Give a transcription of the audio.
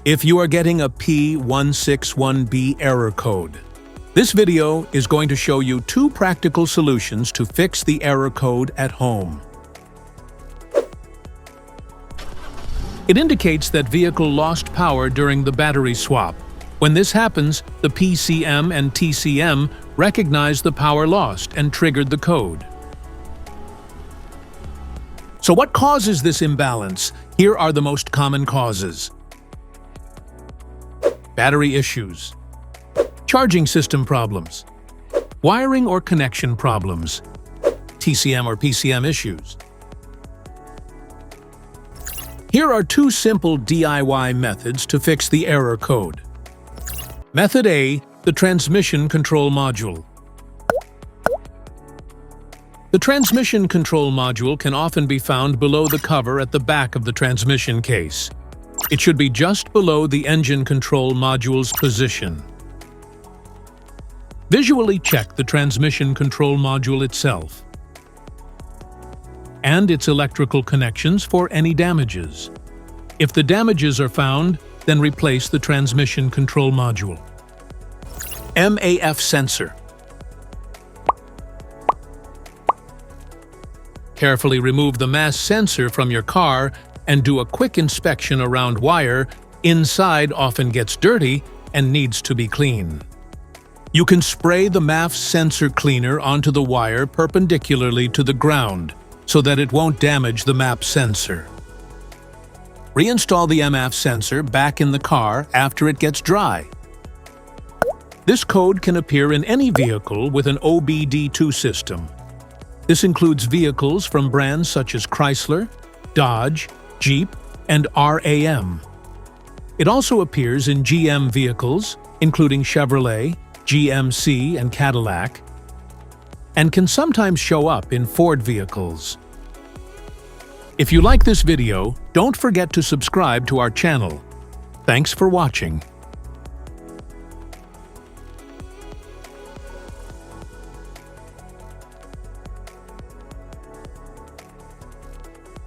if you are getting a P161B error code. This video is going to show you 2 practical solutions to fix the error code at home. It indicates that vehicle lost power during the battery swap. When this happens, the PCM and TCM recognize the power lost and triggered the code. So what causes this imbalance? Here are the most common causes. Battery issues, charging system problems, wiring or connection problems, TCM or PCM issues. Here are 2 simple DIY methods to fix the error code. Method A, the transmission control module. The transmission control module can often be found below the cover at the back of the transmission case. It should be just below the engine control module's position. Visually check the transmission control module itself and its electrical connections for any damages. If the damages are found, then replace the transmission control module. MAF Sensor. Carefully remove the MAF sensor from your car and do a quick inspection around wire. Inside often gets dirty and needs to be cleaned. You can spray the MAF sensor cleaner onto the wire perpendicularly to the ground so that it won't damage the MAF sensor. Reinstall the MAF sensor back in the car after it gets dry. This code can appear in any vehicle with an OBD2 system. This includes vehicles from brands such as Chrysler, Dodge, Jeep, and RAM. It also appears in GM vehicles, including Chevrolet, GMC, and Cadillac, and can sometimes show up in Ford vehicles. If you like this video, don't forget to subscribe to our channel. Thanks for watching.